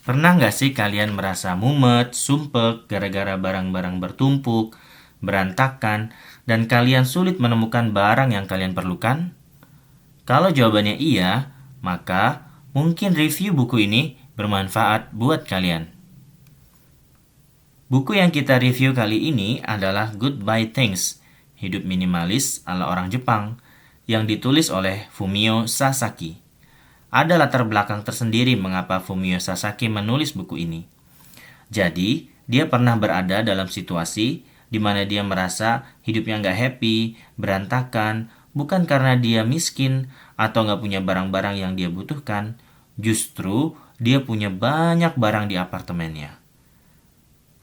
Pernah nggak sih kalian merasa mumet, sumpek, gara-gara barang-barang bertumpuk, berantakan, dan kalian sulit menemukan barang yang kalian perlukan? Kalau jawabannya iya, maka mungkin review buku ini bermanfaat buat kalian. Buku yang kita review kali ini adalah Goodbye Things, Hidup Minimalis ala orang Jepang, yang ditulis oleh Fumio Sasaki. Ada latar belakang tersendiri mengapa Fumio Sasaki menulis buku ini. Jadi, dia pernah berada dalam situasi di mana dia merasa hidupnya nggak happy, berantakan, bukan karena dia miskin atau nggak punya barang-barang yang dia butuhkan. Justru, dia punya banyak barang di apartemennya.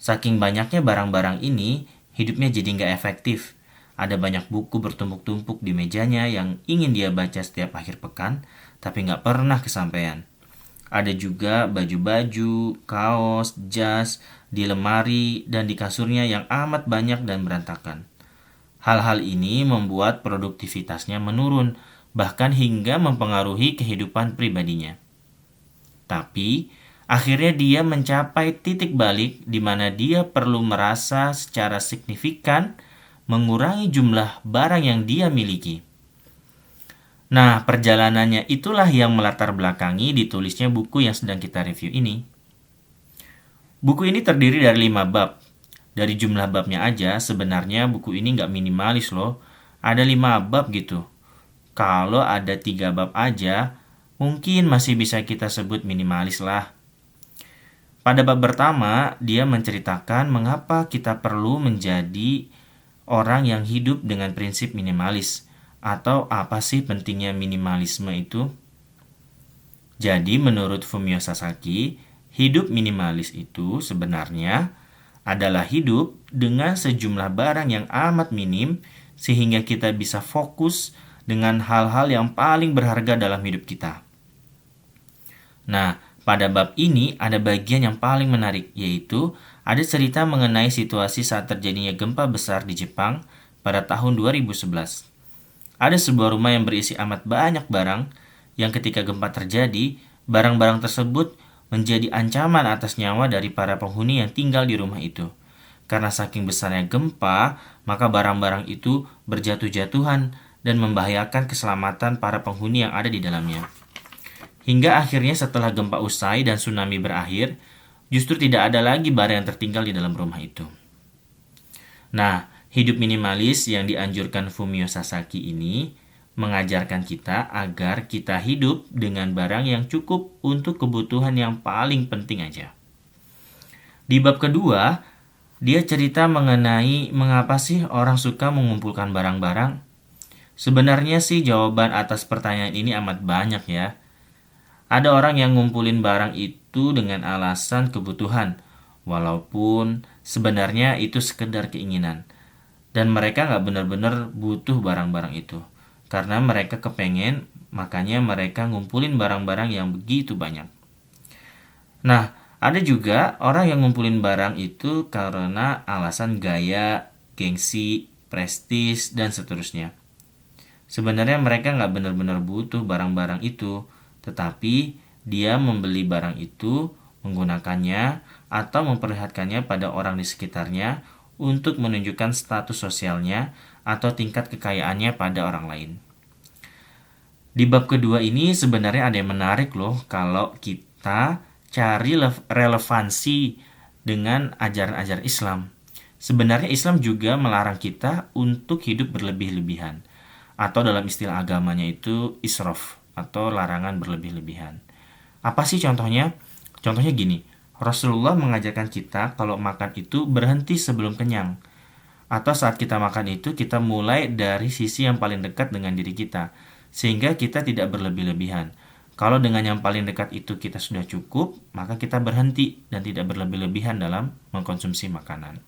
Saking banyaknya barang-barang ini, hidupnya jadi nggak efektif. Ada banyak buku bertumpuk-tumpuk di mejanya yang ingin dia baca setiap akhir pekan, tapi nggak pernah kesampaian. Ada juga baju-baju, kaos, jas, di lemari, dan di kasurnya yang amat banyak dan berantakan. Hal-hal ini membuat produktivitasnya menurun, bahkan hingga mempengaruhi kehidupan pribadinya. Tapi, akhirnya dia mencapai titik balik di mana dia perlu merasa secara signifikan mengurangi jumlah barang yang dia miliki. Nah, perjalanannya itulah yang melatar belakangi ditulisnya buku yang sedang kita review ini. Buku ini terdiri dari 5 bab. Dari jumlah babnya aja, sebenarnya buku ini nggak minimalis loh. Ada 5 bab gitu. Kalau ada 3 bab aja, mungkin masih bisa kita sebut minimalis lah. Pada bab pertama, dia menceritakan mengapa kita perlu menjadi orang yang hidup dengan prinsip minimalis. Atau apa sih pentingnya minimalisme itu? Jadi menurut Fumio Sasaki, hidup minimalis itu sebenarnya adalah hidup dengan sejumlah barang yang amat minim sehingga kita bisa fokus dengan hal-hal yang paling berharga dalam hidup kita. Nah, pada bab ini ada bagian yang paling menarik, yaitu ada cerita mengenai situasi saat terjadinya gempa besar di Jepang pada tahun 2011. Ada sebuah rumah yang berisi amat banyak barang yang ketika gempa terjadi, barang-barang tersebut menjadi ancaman atas nyawa dari para penghuni yang tinggal di rumah itu. Karena saking besarnya gempa, maka barang-barang itu berjatuh-jatuhan dan membahayakan keselamatan para penghuni yang ada di dalamnya. Hingga akhirnya setelah gempa usai dan tsunami berakhir, justru tidak ada lagi barang yang tertinggal di dalam rumah itu. Nah, hidup minimalis yang dianjurkan Fumio Sasaki ini mengajarkan kita agar kita hidup dengan barang yang cukup untuk kebutuhan yang paling penting aja. Di bab kedua, dia cerita mengenai mengapa sih orang suka mengumpulkan barang-barang. Sebenarnya sih jawaban atas pertanyaan ini amat banyak ya. Ada orang yang ngumpulin barang itu dengan alasan kebutuhan, walaupun sebenarnya itu sekedar keinginan. Dan mereka nggak benar-benar butuh barang-barang itu. Karena mereka kepengen, makanya mereka ngumpulin barang-barang yang begitu banyak. Nah, ada juga orang yang ngumpulin barang itu karena alasan gaya, gengsi, prestis, dan seterusnya. Sebenarnya mereka nggak benar-benar butuh barang-barang itu, tetapi dia membeli barang itu, menggunakannya, atau memperlihatkannya pada orang di sekitarnya untuk menunjukkan status sosialnya atau tingkat kekayaannya pada orang lain. Di bab kedua ini sebenarnya ada yang menarik loh kalau kita cari relevansi dengan ajaran-ajaran Islam. Sebenarnya Islam juga melarang kita untuk hidup berlebih-lebihan, atau dalam istilah agamanya itu israf atau larangan berlebih-lebihan. Apa sih contohnya? Contohnya gini, Rasulullah mengajarkan kita kalau makan itu berhenti sebelum kenyang. Atau saat kita makan itu kita mulai dari sisi yang paling dekat dengan diri kita. Sehingga kita tidak berlebih-lebihan. Kalau dengan yang paling dekat itu kita sudah cukup, maka kita berhenti dan tidak berlebih-lebihan dalam mengkonsumsi makanan.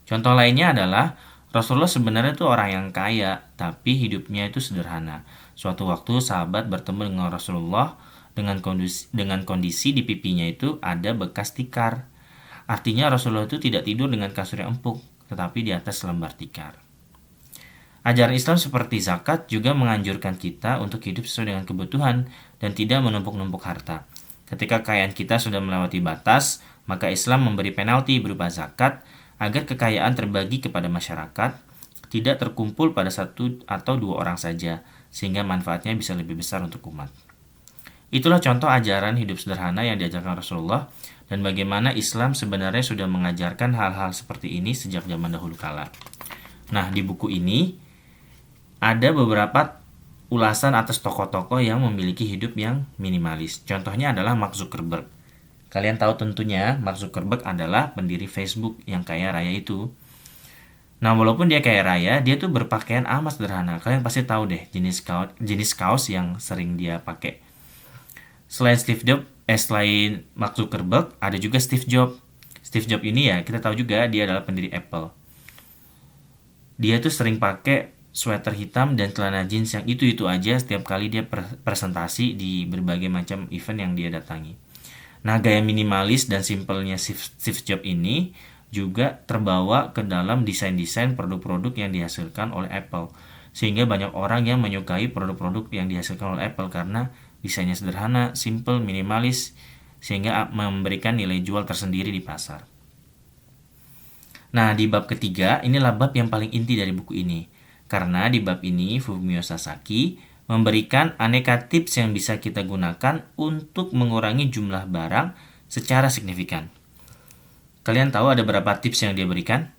Contoh lainnya adalah Rasulullah sebenarnya itu orang yang kaya, tapi hidupnya itu sederhana. Suatu waktu sahabat bertemu dengan Rasulullah dengan kondisi di pipinya itu ada bekas tikar. Artinya Rasulullah itu tidak tidur dengan kasur yang empuk, tetapi di atas lembar tikar. Ajaran Islam seperti zakat juga menganjurkan kita untuk hidup sesuai dengan kebutuhan dan tidak menumpuk-numpuk harta. Ketika kekayaan kita sudah melewati batas, maka Islam memberi penalti berupa zakat agar kekayaan terbagi kepada masyarakat, tidak terkumpul pada satu atau dua orang saja, sehingga manfaatnya bisa lebih besar untuk umat. Itulah contoh ajaran hidup sederhana yang diajarkan Rasulullah, dan bagaimana Islam sebenarnya sudah mengajarkan hal-hal seperti ini sejak zaman dahulu kala. Nah, di buku ini ada beberapa ulasan atas tokoh-tokoh yang memiliki hidup yang minimalis. Contohnya adalah Mark Zuckerberg. Kalian tahu tentunya Mark Zuckerberg adalah pendiri Facebook yang kaya raya itu. Nah, walaupun dia kaya raya, dia tuh berpakaian amat sederhana. Kalian pasti tahu deh jenis kaos yang sering dia pakai. Selain Mark Zuckerberg, ada juga Steve Jobs. Steve Jobs ini ya, kita tahu juga dia adalah pendiri Apple. Dia tuh sering pakai sweater hitam dan celana jeans yang itu-itu aja setiap kali dia presentasi di berbagai macam event yang dia datangi. Nah, gaya minimalis dan simpelnya Steve Jobs ini juga terbawa ke dalam desain-desain produk-produk yang dihasilkan oleh Apple. Sehingga banyak orang yang menyukai produk-produk yang dihasilkan oleh Apple karena desainnya sederhana, simple, minimalis, sehingga memberikan nilai jual tersendiri di pasar. Nah, di bab ketiga, inilah bab yang paling inti dari buku ini. Karena di bab ini, Fumio Sasaki memberikan aneka tips yang bisa kita gunakan untuk mengurangi jumlah barang secara signifikan. Kalian tahu ada berapa tips yang dia berikan?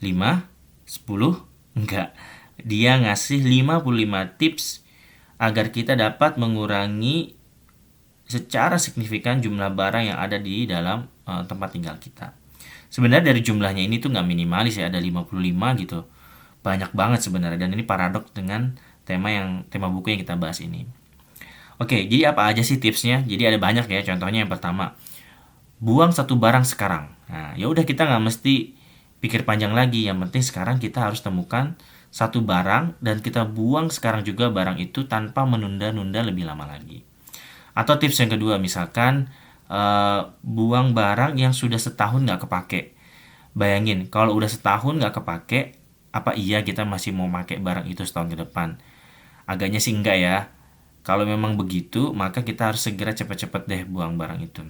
5? 10? Enggak. Dia ngasih 55 tips agar kita dapat mengurangi secara signifikan jumlah barang yang ada di dalam tempat tinggal kita. Sebenarnya dari jumlahnya ini tuh nggak minimalis ya, ada 55 gitu. Banyak banget sebenarnya, dan ini paradoks dengan tema buku yang kita bahas ini. Oke, jadi apa aja sih tipsnya? Jadi ada banyak ya. Contohnya yang pertama, buang satu barang sekarang. Nah, ya udah, kita nggak mesti pikir panjang lagi. Yang penting sekarang kita harus temukan satu barang dan kita buang sekarang juga barang itu tanpa menunda-nunda lebih lama lagi. Atau tips yang kedua, misalkan buang barang yang sudah setahun nggak kepake. Bayangin, kalau udah setahun nggak kepake, apa iya kita masih mau pakai barang itu setahun ke depan? Agaknya sih enggak ya. Kalau memang begitu, maka kita harus segera cepat-cepat deh buang barang itu.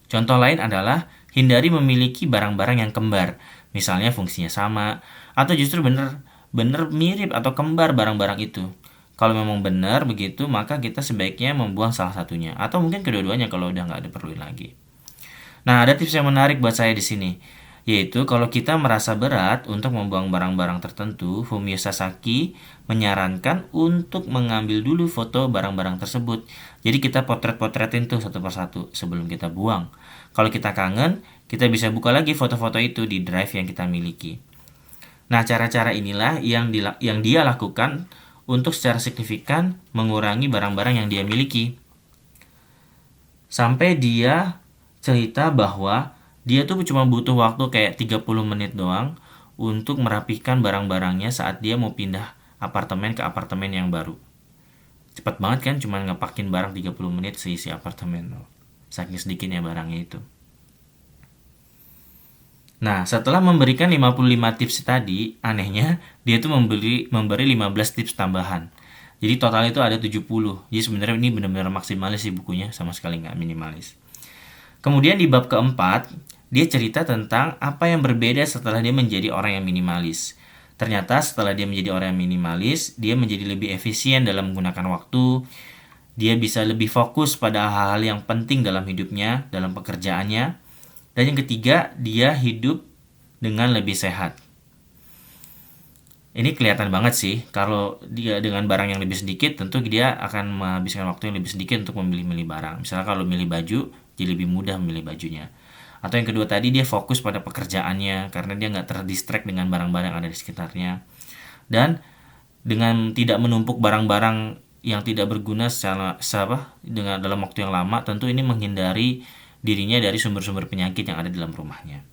Contoh lain adalah hindari memiliki barang-barang yang kembar. Misalnya fungsinya sama, atau justru bener mirip atau kembar barang-barang itu. Kalau memang benar begitu, maka kita sebaiknya membuang salah satunya, atau mungkin kedua-duanya kalau udah nggak ada perlu lagi. Nah, ada tips yang menarik buat saya di sini, yaitu kalau kita merasa berat untuk membuang barang-barang tertentu, Fumio Sasaki menyarankan untuk mengambil dulu foto barang-barang tersebut. Jadi kita potret-potretin tuh satu persatu sebelum kita buang. Kalau kita kangen, kita bisa buka lagi foto-foto itu di drive yang kita miliki. Nah, cara-cara inilah yang dia lakukan untuk secara signifikan mengurangi barang-barang yang dia miliki. Sampai dia cerita bahwa dia tuh cuma butuh waktu kayak 30 menit doang untuk merapikan barang-barangnya saat dia mau pindah apartemen ke apartemen yang baru. Cepat banget kan, cuma ngepakin barang 30 menit seisi apartemen. Saking sedikitnya barangnya itu. Nah, setelah memberikan 55 tips tadi, anehnya dia tuh memberi 15 tips tambahan. Jadi total itu ada 70. Jadi sebenarnya ini benar-benar maksimalis sih bukunya, sama sekali nggak minimalis. Kemudian di bab keempat, dia cerita tentang apa yang berbeda setelah dia menjadi orang yang minimalis. Ternyata setelah dia menjadi orang yang minimalis, dia menjadi lebih efisien dalam menggunakan waktu. Dia bisa lebih fokus pada hal-hal yang penting dalam hidupnya, dalam pekerjaannya. Dan yang ketiga, dia hidup dengan lebih sehat. Ini kelihatan banget sih, kalau dia dengan barang yang lebih sedikit, tentu dia akan menghabiskan waktu yang lebih sedikit untuk memilih-milih barang. Misalnya kalau milih baju, jadi lebih mudah memilih bajunya. Atau yang kedua tadi, dia fokus pada pekerjaannya, karena dia nggak terdistract dengan barang-barang yang ada di sekitarnya. Dan dengan tidak menumpuk barang-barang yang tidak berguna dengan dalam waktu yang lama, tentu ini menghindari dirinya dari sumber-sumber penyakit yang ada di dalam rumahnya.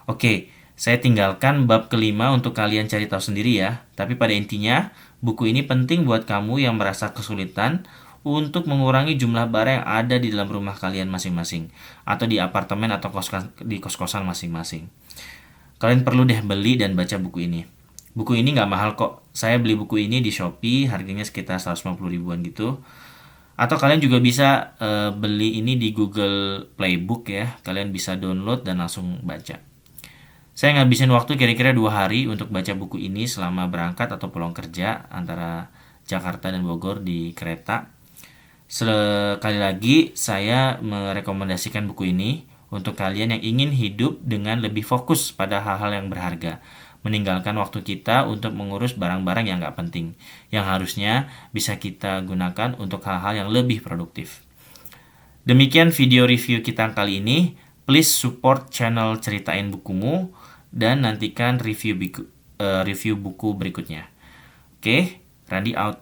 Oke, saya tinggalkan bab kelima untuk kalian cari tahu sendiri ya. Tapi pada intinya, buku ini penting buat kamu yang merasa kesulitan untuk mengurangi jumlah barang yang ada di dalam rumah kalian masing-masing, atau di apartemen atau di kos-kosan masing-masing. Kalian perlu deh beli dan baca buku ini. Buku ini nggak mahal kok. Saya beli buku ini di Shopee, harganya sekitar 150 ribuan gitu. Atau kalian juga bisa beli ini di Google Playbook ya. Kalian bisa download dan langsung baca. Saya ngabisin waktu kira-kira 2 hari untuk baca buku ini selama berangkat atau pulang kerja antara Jakarta dan Bogor di kereta. Sekali lagi, saya merekomendasikan buku ini untuk kalian yang ingin hidup dengan lebih fokus pada hal-hal yang berharga. Meninggalkan waktu kita untuk mengurus barang-barang yang nggak penting, yang harusnya bisa kita gunakan untuk hal-hal yang lebih produktif. Demikian video review kita kali ini. Please support channel Ceritain Bukumu dan nantikan review buku berikutnya. Oke, Randy out.